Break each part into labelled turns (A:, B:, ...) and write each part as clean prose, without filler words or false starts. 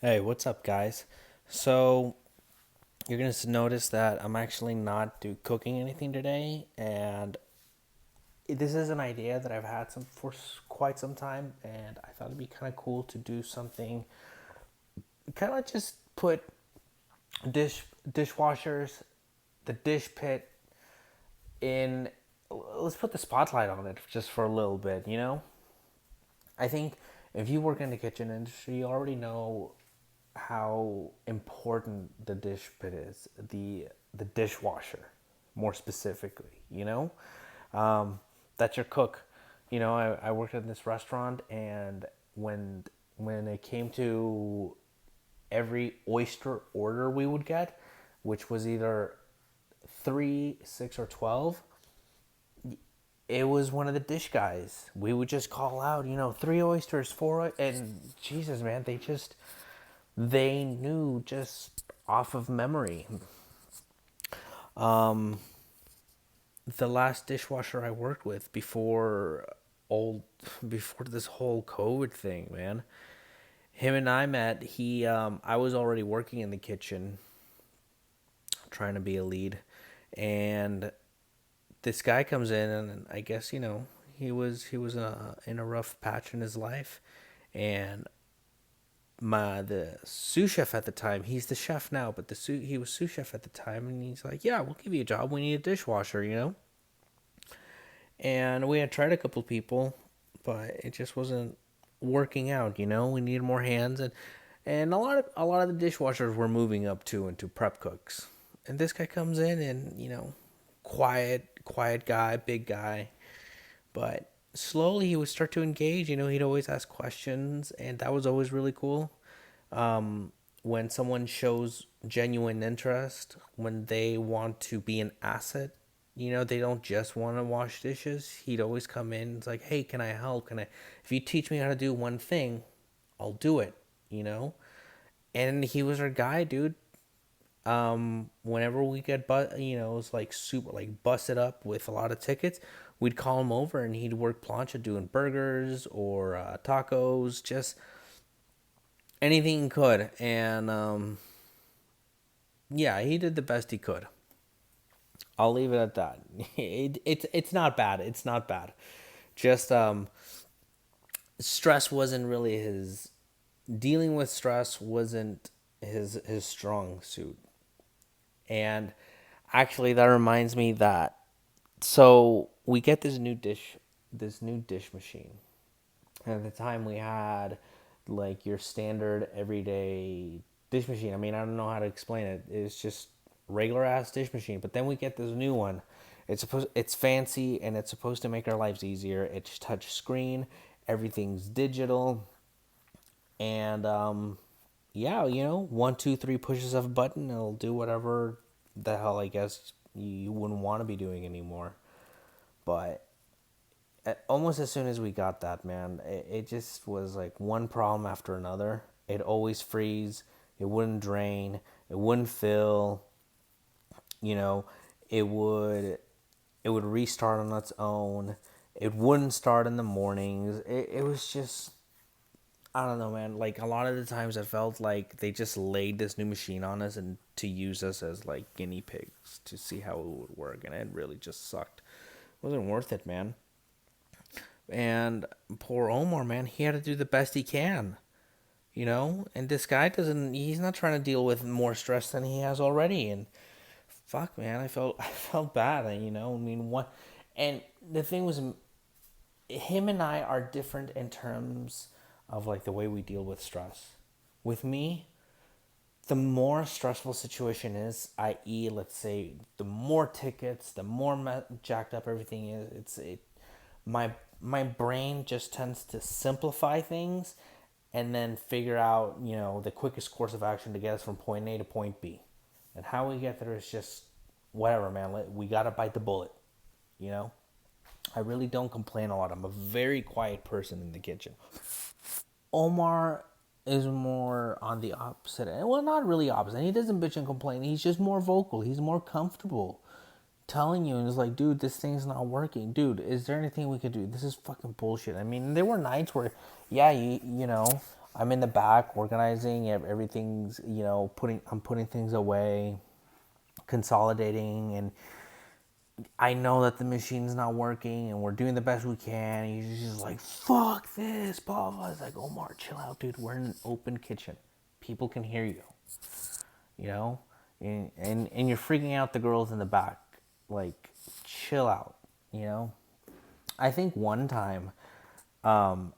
A: Hey, what's up, guys? So, you're going to notice that I'm actually not cooking anything today, and this is an idea that I've had for quite some time, and I thought it'd be kind of cool to do something, kind of just put dishwashers, the dish pit in. Let's put the spotlight on it just for a little bit, you know? I think if you work in the kitchen industry, you already know how important the dish pit is, the dishwasher, more specifically. That's your cook. I worked in this restaurant, and when it came to every oyster order we would get, which was either 3, 6, or 12, it was one of the dish guys. We would just call out, 3 oysters, and Jesus, man, they knew just off of memory. The last dishwasher I worked with old before this whole COVID thing, man. Him and I met. I was already working in the kitchen, trying to be a lead, and this guy comes in, and I guess he was in a rough patch in his life, and the sous chef at the time, he's the chef now, but he was sous chef at the time, and he's like, yeah, we'll give you a job, we need a dishwasher. And we had tried a couple people, but it just wasn't working out. We needed more hands, and a lot of the dishwashers were moving up to into prep cooks, and this guy comes in, and quiet guy, big guy, but slowly he would start to engage. He'd always ask questions, and that was always really cool. When someone shows genuine interest, when they want to be an asset, they don't just want to wash dishes. He'd always come in. It's like, hey, can I help? If you teach me how to do one thing, I'll do it, you know? And he was our guy, dude. Whenever we get, it was like super, like busted up with a lot of tickets, we'd call him over and he'd work plancha doing burgers or tacos, just anything he could. And yeah, he did the best he could. I'll leave it at that. It's not bad. It's not bad. Just stress wasn't really his. Dealing with stress wasn't his strong suit. And actually, that reminds me that so we get this new dish machine. And at the time, we had like your standard everyday dish machine. I mean, I don't know how to explain it. It's just regular ass dish machine. But then we get this new one. It's fancy, and it's supposed to make our lives easier. It's touch screen, everything's digital, and yeah, 1, 2, 3 pushes of a button, it'll do whatever the hell I guess you wouldn't want to be doing anymore. But almost as soon as we got that, man, it just was like one problem after another. It always freeze. It wouldn't drain. It wouldn't fill. You know, it would it would restart on its own. It wouldn't start in the mornings. It was just, I don't know, man. Like a lot of the times, I felt like they just laid this new machine on us and to use us as like guinea pigs to see how it would work, and it really just sucked. It wasn't worth it, man. And poor Omar, man, he had to do the best he can, And this guy doesn't. He's not trying to deal with more stress than he has already. And fuck, man, I felt bad. I mean, what? And the thing was, him and I are different in terms of like the way we deal with stress. With me, the more stressful situation is, i.e., let's say, the more tickets, the more jacked up everything is. My brain just tends to simplify things, and then figure out the quickest course of action to get us from point A to point B, and how we get there is just whatever, man. We gotta bite the bullet, you know. I really don't complain a lot. I'm a very quiet person in the kitchen. Omar is more on the opposite end. Well, not really opposite. He doesn't bitch and complain. He's just more vocal. He's more comfortable telling you, and it's like, dude, this thing's not working. Dude, is there anything we could do? This is fucking bullshit. I mean, there were nights where, yeah, you know, I'm in the back organizing everything's, I'm putting things away, consolidating, and I know that the machine's not working and we're doing the best we can. And he's just like, fuck this, blah, blah. It's like, Omar, chill out, dude. We're in an open kitchen. People can hear you, you know? And you're freaking out the girls in the back. Like, chill out, you know? I think one time,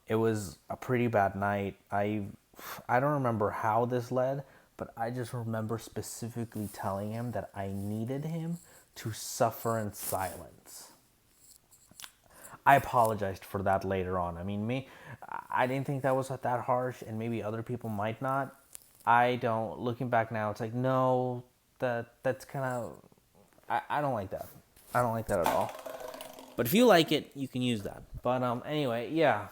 A: it was a pretty bad night. I don't remember how this led, but I just remember specifically telling him that I needed him to suffer in silence. I apologized for that later on. I mean, I didn't think that was that harsh, and maybe other people might not. I don't. Looking back now, it's like no, that's kind of. I don't like that. I don't like that at all. But if you like it, you can use that. But anyway, yeah.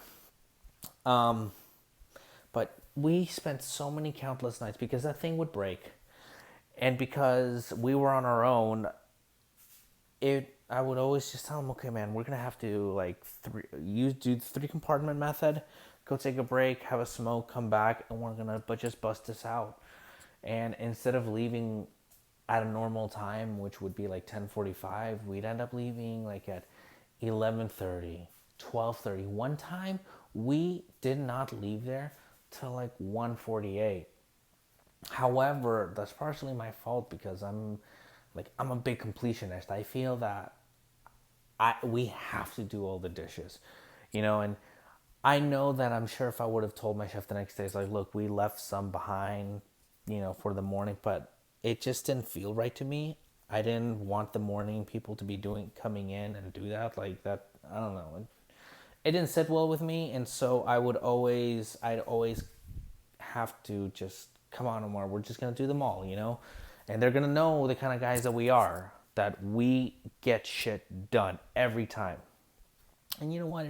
A: Um, but we spent so many countless nights because that thing would break, and because we were on our own, I would always just tell him, okay, man, we're gonna have to like do the 3 compartment method, go take a break, have a smoke, come back, and we're gonna just bust this out. And instead of leaving at a normal time, which would be like 10:45, we'd end up leaving like at 11:30, 12:30. One time, we did not leave there till like 1:48. However, that's partially my fault because I'm a big completionist. I feel that we have to do all the dishes, and I know that I'm sure if I would have told my chef the next day, it's like, look, we left some behind, for the morning, but it just didn't feel right to me. I didn't want the morning people to be coming in and do that like that. I don't know. It didn't sit well with me, and so I'd always have to just come on, Omar. We're just gonna do them all, and they're gonna know the kind of guys that we are. That we get shit done every time. And you know what?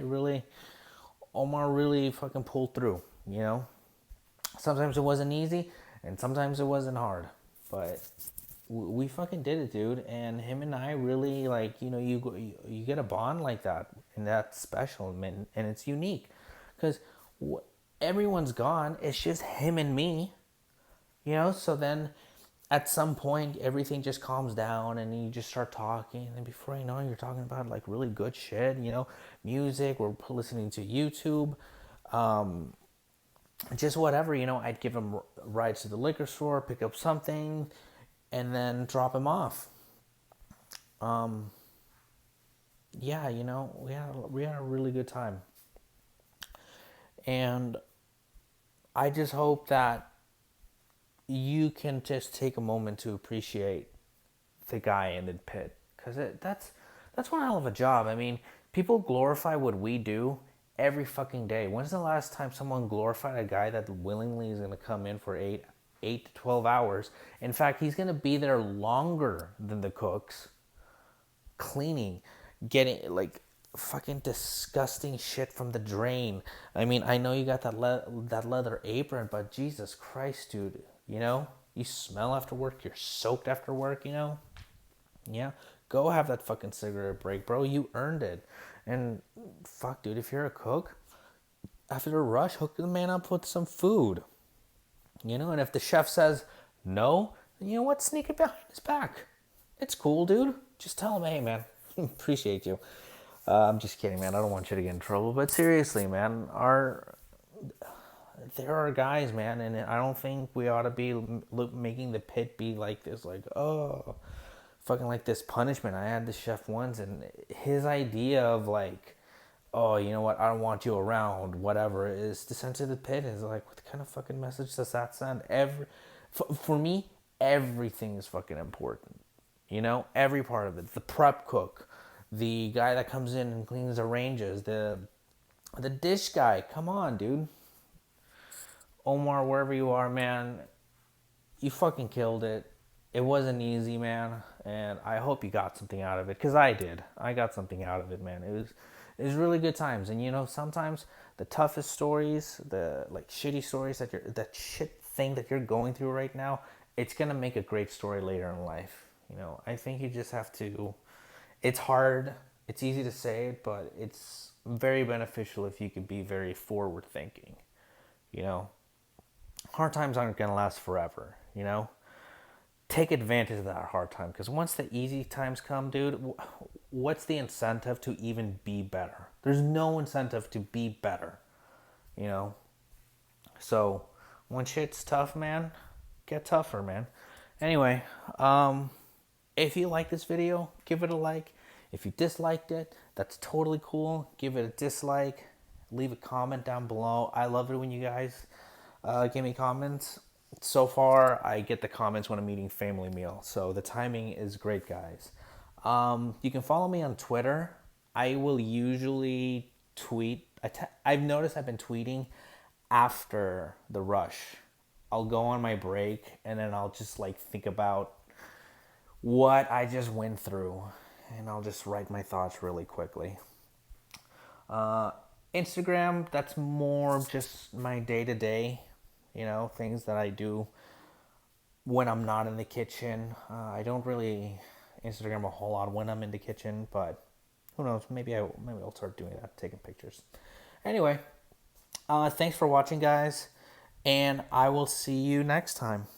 A: Omar really fucking pulled through. Sometimes it wasn't easy, and sometimes it wasn't hard, but we fucking did it, dude. And him and I really like, you get a bond like that, and that's special, man, and it's unique, because everyone's gone. It's just him and me, So then, at some point, everything just calms down, and you just start talking, and before you know it, you're talking about like really good shit, music. We're listening to YouTube, just whatever, I'd give him rides to the liquor store, pick up something, and then drop him off. Yeah, we had a really good time, and I just hope that you can just take a moment to appreciate the guy in the pit, because that's one hell of a job. I mean, people glorify what we do every fucking day. When's the last time someone glorified a guy that willingly is going to come in for 8 to 12 hours? In fact, he's going to be there longer than the cooks, cleaning, getting like fucking disgusting shit from the drain. I mean, I know you got that leather apron, but Jesus Christ, dude, you smell after work, you're soaked after work, Yeah, go have that fucking cigarette break, bro. You earned it. And fuck, dude, if you're a cook, after a rush, hook the man up with some food. And if the chef says no, then you know what? Sneak it behind his back. It's cool, dude. Just tell him, hey, man, appreciate you. I'm just kidding, man. I don't want you to get in trouble. But seriously, man, there are guys, man, and I don't think we ought to be making the pit be like this, like, oh, fucking like this punishment. I had this chef once, and his idea of like, oh, you know what, I don't want you around, whatever, is to send to the pit. Is like, what kind of fucking message does that send? For me, everything is fucking important. Every part of it. The prep cook, the guy that comes in and cleans the ranges, the dish guy. Come on, dude. Omar, wherever you are, man, you fucking killed it. It wasn't easy, man, and I hope you got something out of it, because I did. I got something out of it, man. It was really good times, and sometimes the toughest stories, the like shitty stories that shit thing that you're going through right now, it's gonna make a great story later in life. I think you just have to. It's hard. It's easy to say it, but it's very beneficial if you could be very forward thinking. You know, hard times aren't going to last forever, you know? Take advantage of that hard time, because once the easy times come, dude, what's the incentive to even be better? There's no incentive to be better, you know? So when shit's tough, man, get tougher, man. Anyway, if you like this video, give it a like. If you disliked it, that's totally cool. Give it a dislike. Leave a comment down below. I love it when you guys give me comments. So far, I get the comments when I'm eating family meal. So the timing is great, guys. You can follow me on Twitter. I will usually tweet. I've noticed I've been tweeting after the rush. I'll go on my break and then I'll just like think about what I just went through, and I'll just write my thoughts really quickly. Instagram, that's more just my day to day, things that I do when I'm not in the kitchen. I don't really Instagram a whole lot when I'm in the kitchen, but who knows? Maybe I'll start doing that, taking pictures. Anyway, thanks for watching, guys, and I will see you next time.